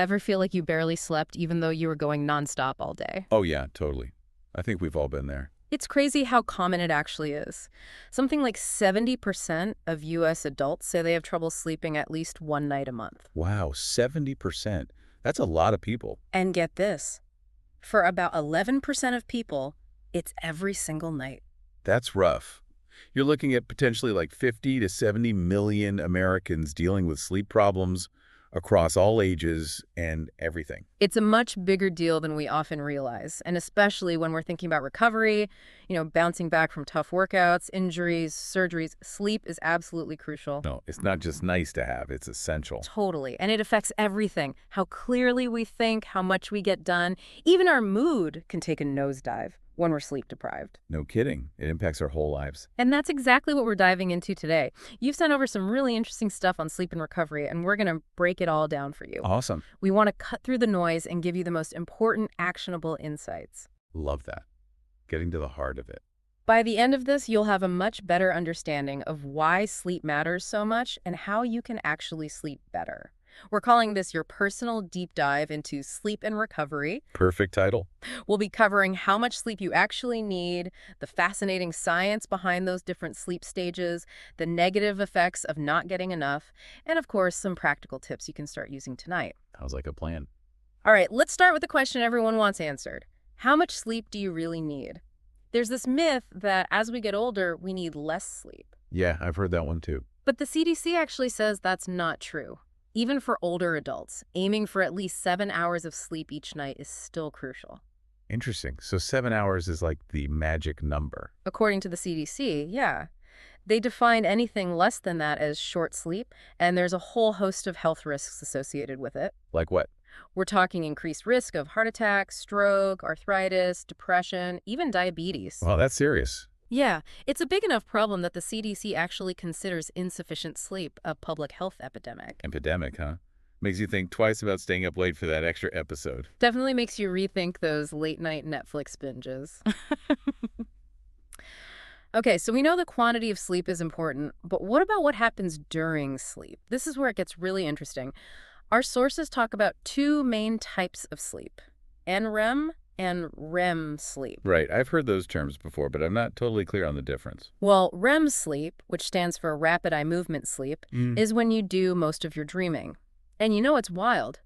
Ever feel like you barely slept even though you were going nonstop all day? Oh, yeah, totally. I think we've all been there. It's crazy how common it actually is. Something like 70% of US adults say they have trouble sleeping at least one night a month. Wow, 70%. That's a lot of people. And get this, for about 11% of people, it's every single night. That's rough. You're looking at potentially like 50 to 70 million Americans dealing with sleep problems across all ages and everything. It's a much bigger deal than we often realize, and especially when we're thinking about recovery, bouncing back from tough workouts, injuries, surgeries, sleep is absolutely crucial. No, it's not just nice to have, it's essential. Totally. And it affects everything. How clearly we think, how much we get done. Even our mood can take a nosedive when we're sleep deprived. No kidding. It impacts our whole lives. And that's exactly what we're diving into today. You've sent over some really interesting stuff on sleep and recovery, and we're going to break it all down for you. Awesome. We want to cut through the noise and give you the most important, actionable insights. Love that. Getting to the heart of it. By the end of this, you'll have a much better understanding of why sleep matters so much and how you can actually sleep better. We're calling this your personal deep dive into sleep and recovery. Perfect title. We'll be covering how much sleep you actually need, the fascinating science behind those different sleep stages, the negative effects of not getting enough, and of course, some practical tips you can start using tonight. Sounds like a plan. All right, let's start with the question everyone wants answered. How much sleep do you really need? There's this myth that as we get older, we need less sleep. Yeah, I've heard that one too. But the CDC actually says that's not true. Even for older adults, aiming for at least 7 hours of sleep each night is still crucial. Interesting. So 7 hours is like the magic number. According to the CDC, yeah. They define anything less than that as short sleep, and there's a whole host of health risks associated with it. Like what? We're talking increased risk of heart attack, stroke, arthritis, depression, even diabetes. Well, that's serious. Yeah, it's a big enough problem that the CDC actually considers insufficient sleep a public health epidemic. Epidemic, huh? Makes you think twice about staying up late for that extra episode. Definitely makes you rethink those late-night Netflix binges. Okay, so we know the quantity of sleep is important, but what about what happens during sleep? This is where it gets really interesting. Our sources talk about two main types of sleep, NREM and REM sleep. Right, I've heard those terms before, but I'm not totally clear on the difference. Well, REM sleep, which stands for rapid eye movement sleep, is when you do most of your dreaming. And it's wild.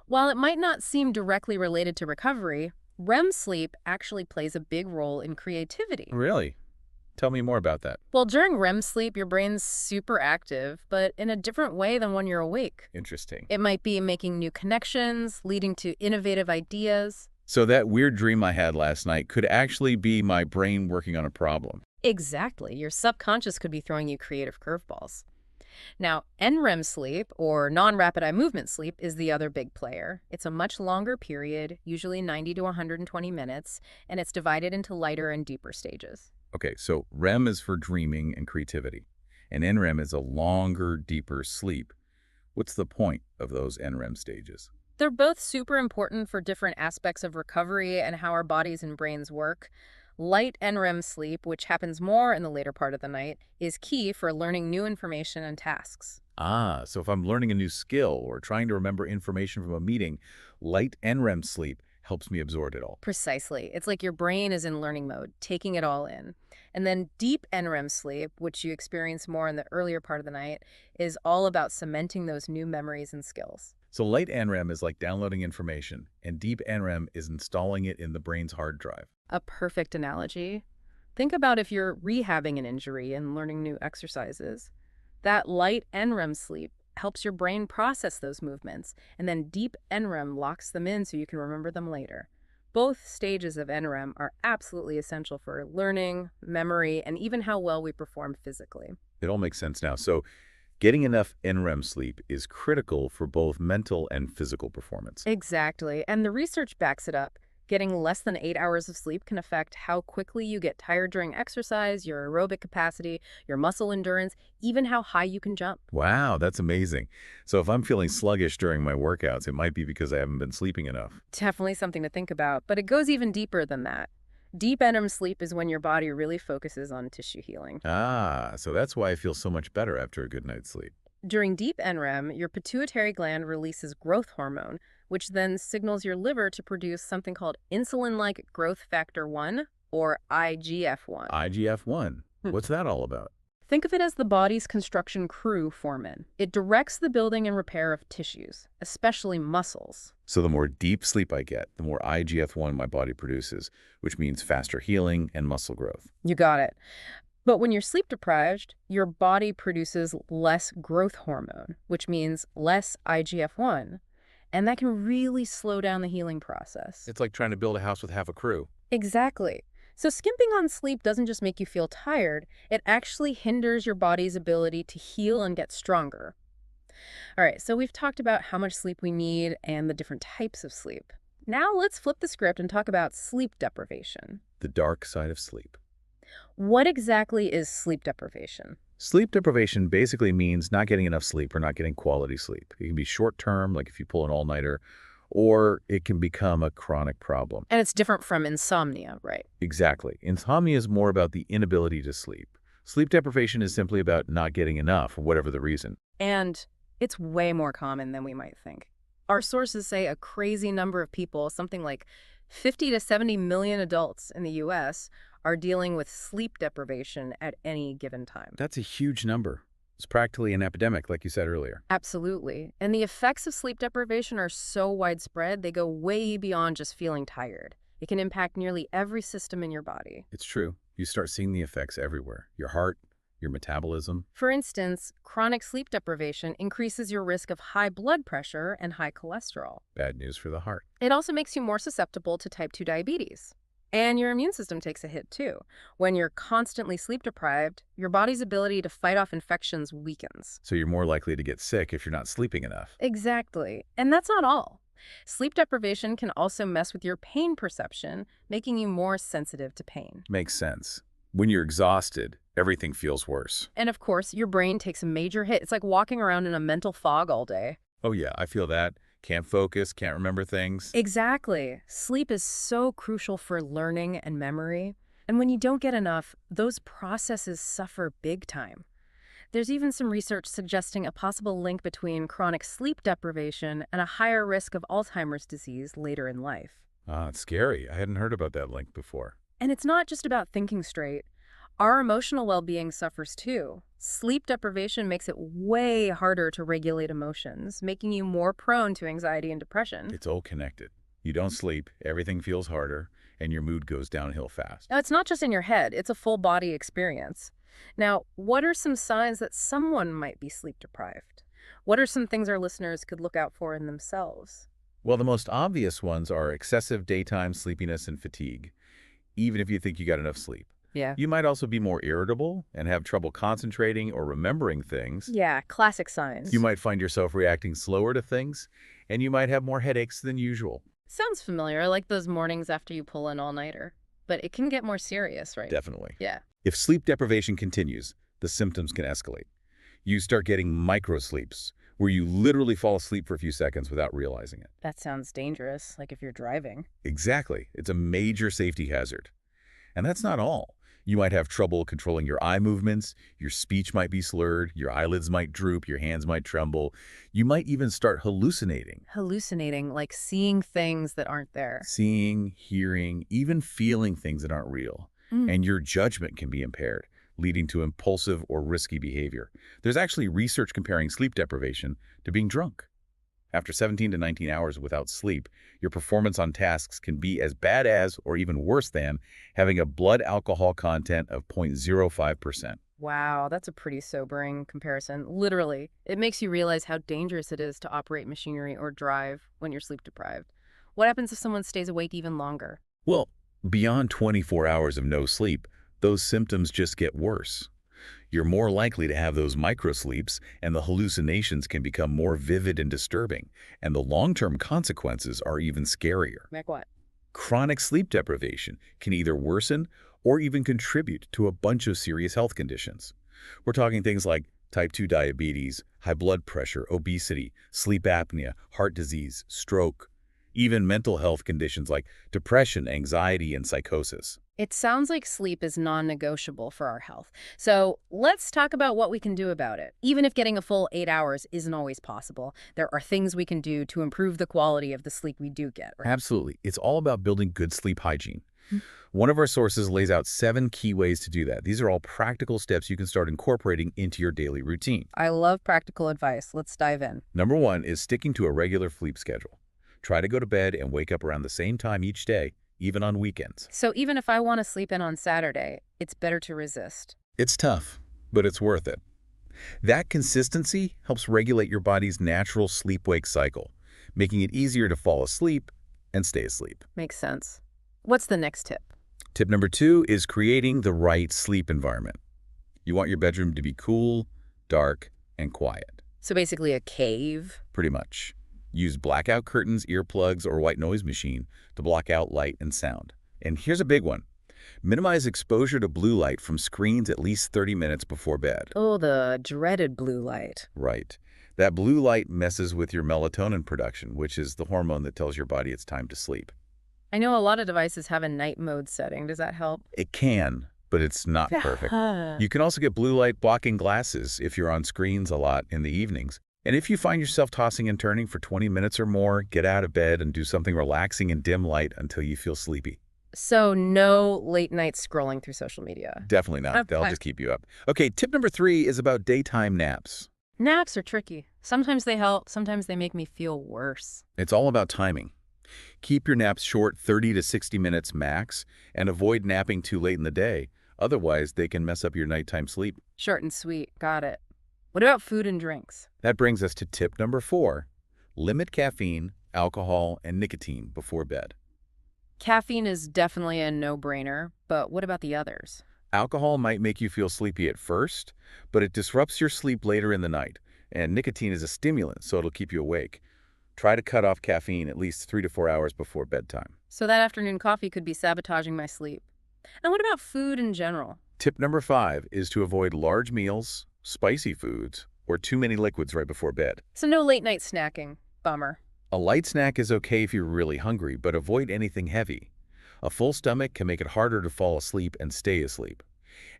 While it might not seem directly related to recovery, REM sleep actually plays a big role in creativity. Really? Tell me more about that. Well, during REM sleep, your brain's super active, but in a different way than when you're awake. Interesting. It might be making new connections, leading to innovative ideas. So that weird dream I had last night could actually be my brain working on a problem. Exactly. Your subconscious could be throwing you creative curveballs. Now, NREM sleep, or non-rapid eye movement sleep, is the other big player. It's a much longer period, usually 90 to 120 minutes, and it's divided into lighter and deeper stages. Okay, so REM is for dreaming and creativity, and NREM is a longer, deeper sleep. What's the point of those NREM stages? They're both super important for different aspects of recovery and how our bodies and brains work. Light NREM sleep, which happens more in the later part of the night, is key for learning new information and tasks. Ah, so if I'm learning a new skill or trying to remember information from a meeting, light NREM sleep helps me absorb it all. Precisely. It's like your brain is in learning mode, taking it all in. And then deep NREM sleep, which you experience more in the earlier part of the night, is all about cementing those new memories and skills. So light NREM is like downloading information, and deep NREM is installing it in the brain's hard drive. A perfect analogy. Think about if you're rehabbing an injury and learning new exercises. That light NREM sleep helps your brain process those movements, and then deep NREM locks them in so you can remember them later. Both stages of NREM are absolutely essential for learning, memory, and even how well we perform physically. It all makes sense now. So getting enough NREM sleep is critical for both mental and physical performance. Exactly, and the research backs it up. Getting less than 8 hours of sleep can affect how quickly you get tired during exercise, your aerobic capacity, your muscle endurance, even how high you can jump. Wow, that's amazing. So if I'm feeling sluggish during my workouts, it might be because I haven't been sleeping enough. Definitely something to think about, but it goes even deeper than that. Deep NREM sleep is when your body really focuses on tissue healing. Ah, so that's why I feel so much better after a good night's sleep. During deep NREM, your pituitary gland releases growth hormone, which then signals your liver to produce something called insulin-like growth factor 1, or IGF-1. IGF-1. What's that all about? Think of it as the body's construction crew foreman. It directs the building and repair of tissues, especially muscles. So the more deep sleep I get, the more IGF-1 my body produces, which means faster healing and muscle growth. You got it. But when you're sleep deprived, your body produces less growth hormone, which means less IGF-1, and that can really slow down the healing process. It's like trying to build a house with half a crew. Exactly. So skimping on sleep doesn't just make you feel tired, it actually hinders your body's ability to heal and get stronger. All right, so we've talked about how much sleep we need and the different types of sleep. Now let's flip the script and talk about sleep deprivation. The dark side of sleep. What exactly is sleep deprivation? Sleep deprivation basically means not getting enough sleep or not getting quality sleep. It can be short-term, like if you pull an all-nighter, or it can become a chronic problem. And it's different from insomnia, right? Exactly. Insomnia is more about the inability to sleep. Sleep deprivation is simply about not getting enough, for whatever the reason. And it's way more common than we might think. Our sources say a crazy number of people, something like 50 to 70 million adults in the US, are dealing with sleep deprivation at any given time. That's a huge number. It's practically an epidemic, like you said earlier. Absolutely. And the effects of sleep deprivation are so widespread, they go way beyond just feeling tired. It can impact nearly every system in your body. It's true. You start seeing the effects everywhere. Your heart, your metabolism. For instance, chronic sleep deprivation increases your risk of high blood pressure and high cholesterol. Bad news for the heart. It also makes you more susceptible to type 2 diabetes. And your immune system takes a hit too. When you're constantly sleep deprived, your body's ability to fight off infections weakens. So you're more likely to get sick if you're not sleeping enough. Exactly. And that's not all. Sleep deprivation can also mess with your pain perception, making you more sensitive to pain. Makes sense. When you're exhausted, everything feels worse. And of course, your brain takes a major hit. It's like walking around in a mental fog all day. Oh yeah, I feel that. Can't focus, can't remember things. Exactly. Sleep is so crucial for learning and memory. And when you don't get enough, those processes suffer big time. There's even some research suggesting a possible link between chronic sleep deprivation and a higher risk of Alzheimer's disease later in life. Ah, it's scary. I hadn't heard about that link before. And it's not just about thinking straight. Our emotional well-being suffers too. Sleep deprivation makes it way harder to regulate emotions, making you more prone to anxiety and depression. It's all connected. You don't sleep, everything feels harder, and your mood goes downhill fast. Now, it's not just in your head, it's a full body experience. Now, what are some signs that someone might be sleep deprived? What are some things our listeners could look out for in themselves? Well, the most obvious ones are excessive daytime sleepiness and fatigue, even if you think you got enough sleep. Yeah. You might also be more irritable and have trouble concentrating or remembering things. Yeah, classic signs. You might find yourself reacting slower to things, and you might have more headaches than usual. Sounds familiar, like those mornings after you pull an all-nighter. But it can get more serious, right? Definitely. Yeah. If sleep deprivation continues, the symptoms can escalate. You start getting microsleeps, where you literally fall asleep for a few seconds without realizing it. That sounds dangerous, like if you're driving. Exactly. It's a major safety hazard. And that's not all. You might have trouble controlling your eye movements, your speech might be slurred, your eyelids might droop, your hands might tremble. You might even start hallucinating. Hallucinating, like seeing things that aren't there. Seeing, hearing, even feeling things that aren't real. And your judgment can be impaired, leading to impulsive or risky behavior. There's actually research comparing sleep deprivation to being drunk. After 17 to 19 hours without sleep, your performance on tasks can be as bad as, or even worse than, having a blood alcohol content of 0.05%. Wow, that's a pretty sobering comparison. Literally, it makes you realize how dangerous it is to operate machinery or drive when you're sleep deprived. What happens if someone stays awake even longer? Well, beyond 24 hours of no sleep, those symptoms just get worse. You're more likely to have those microsleeps, and the hallucinations can become more vivid and disturbing, and the long-term consequences are even scarier. Like what? Chronic sleep deprivation can either worsen or even contribute to a bunch of serious health conditions. We're talking things like type 2 diabetes, high blood pressure, obesity, sleep apnea, heart disease, stroke, even mental health conditions like depression, anxiety, and psychosis. It sounds like sleep is non-negotiable for our health. So let's talk about what we can do about it. Even if getting a full 8 hours isn't always possible, there are things we can do to improve the quality of the sleep we do get, right? Absolutely. It's all about building good sleep hygiene. Mm. One of our sources lays out 7 key ways to do that. These are all practical steps you can start incorporating into your daily routine. I love practical advice. Let's dive in. Number 1 is sticking to a regular sleep schedule. Try to go to bed and wake up around the same time each day, even on weekends. So even if I want to sleep in on Saturday, it's better to resist. It's tough, but it's worth it. That consistency helps regulate your body's natural sleep-wake cycle, making it easier to fall asleep and stay asleep. Makes sense. What's the next tip? Tip number 2 is creating the right sleep environment. You want your bedroom to be cool, dark, and quiet. So basically a cave? Pretty much. Use blackout curtains, earplugs, or white noise machine to block out light and sound. And here's a big one. Minimize exposure to blue light from screens at least 30 minutes before bed. Oh, the dreaded blue light. Right. That blue light messes with your melatonin production, which is the hormone that tells your body it's time to sleep. I know a lot of devices have a night mode setting. Does that help? It can, but it's not perfect. You can also get blue light blocking glasses if you're on screens a lot in the evenings. And if you find yourself tossing and turning for 20 minutes or more, get out of bed and do something relaxing in dim light until you feel sleepy. So no late night scrolling through social media. Definitely not. They'll just keep you up. Okay, tip number 3 is about daytime naps. Naps are tricky. Sometimes they help, sometimes they make me feel worse. It's all about timing. Keep your naps short, 30 to 60 minutes max, and avoid napping too late in the day. Otherwise, they can mess up your nighttime sleep. Short and sweet. Got it. What about food and drinks? That brings us to tip number 4. Limit caffeine, alcohol, and nicotine before bed. Caffeine is definitely a no-brainer, but what about the others? Alcohol might make you feel sleepy at first, but it disrupts your sleep later in the night, and nicotine is a stimulant, so it'll keep you awake. Try to cut off caffeine at least 3 to 4 hours before bedtime. So that afternoon coffee could be sabotaging my sleep. And what about food in general? Tip number 5 is to avoid large meals, spicy foods, or too many liquids right before bed. So no late night snacking. Bummer. A light snack is okay if you're really hungry, but avoid anything heavy. A full stomach can make it harder to fall asleep and stay asleep.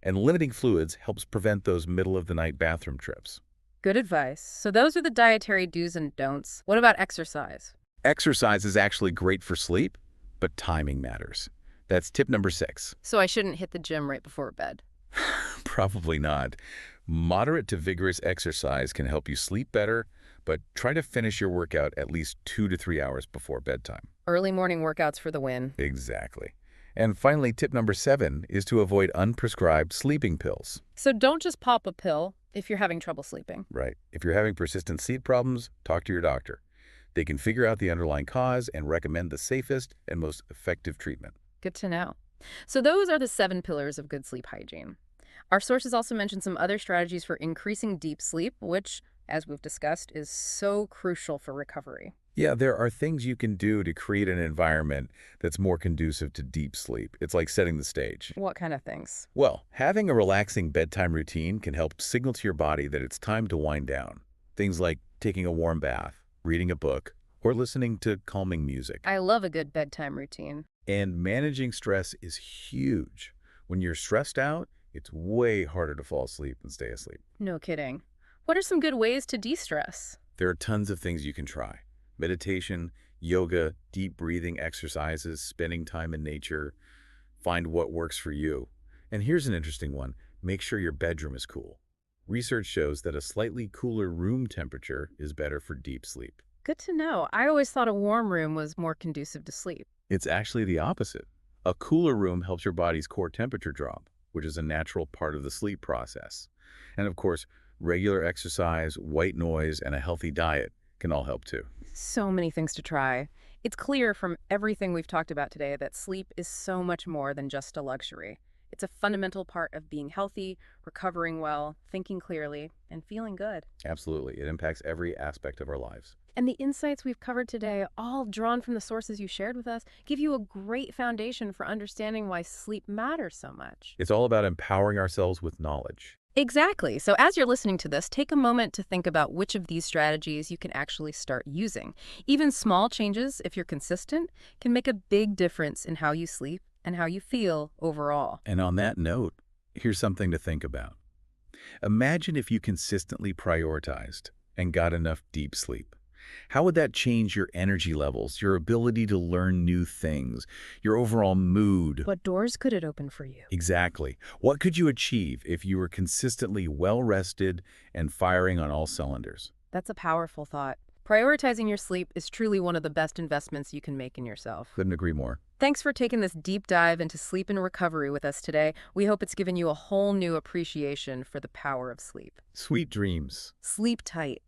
And limiting fluids helps prevent those middle-of-the-night bathroom trips. Good advice. So those are the dietary do's and don'ts. What about exercise? Exercise is actually great for sleep, but timing matters. That's tip number 6. So I shouldn't hit the gym right before bed. Probably not. Moderate to vigorous exercise can help you sleep better, but try to finish your workout at least 2 to 3 hours before bedtime. Early morning workouts for the win. Exactly. And finally, tip number 7 is to avoid unprescribed sleeping pills. So don't just pop a pill if you're having trouble sleeping. Right. If you're having persistent sleep problems, talk to your doctor. They can figure out the underlying cause and recommend the safest and most effective treatment. Good to know. So those are the 7 pillars of good sleep hygiene. Our sources also mention some other strategies for increasing deep sleep, which, as we've discussed, is so crucial for recovery. Yeah, there are things you can do to create an environment that's more conducive to deep sleep. It's like setting the stage. What kind of things? Well, having a relaxing bedtime routine can help signal to your body that it's time to wind down. Things like taking a warm bath, reading a book, or listening to calming music. I love a good bedtime routine. And managing stress is huge. When you're stressed out, it's way harder to fall asleep and stay asleep. No kidding. What are some good ways to de-stress? There are tons of things you can try. Meditation, yoga, deep breathing exercises, spending time in nature. Find what works for you. And here's an interesting one. Make sure your bedroom is cool. Research shows that a slightly cooler room temperature is better for deep sleep. Good to know. I always thought a warm room was more conducive to sleep. It's actually the opposite. A cooler room helps your body's core temperature drop, which is a natural part of the sleep process. And of course, regular exercise, white noise, and a healthy diet can all help too. So many things to try. It's clear from everything we've talked about today that sleep is so much more than just a luxury. It's a fundamental part of being healthy, recovering well, thinking clearly, and feeling good. Absolutely. It impacts every aspect of our lives. And the insights we've covered today, all drawn from the sources you shared with us, give you a great foundation for understanding why sleep matters so much. It's all about empowering ourselves with knowledge. Exactly. So as you're listening to this, take a moment to think about which of these strategies you can actually start using. Even small changes, if you're consistent, can make a big difference in how you sleep and how you feel overall. And on that note, here's something to think about. Imagine if you consistently prioritized and got enough deep sleep. How would that change your energy levels, your ability to learn new things, your overall mood? What doors could it open for you? Exactly. What could you achieve if you were consistently well-rested and firing on all cylinders? That's a powerful thought. Prioritizing your sleep is truly one of the best investments you can make in yourself. Couldn't agree more. Thanks for taking this deep dive into sleep and recovery with us today. We hope it's given you a whole new appreciation for the power of sleep. Sweet dreams. Sleep tight.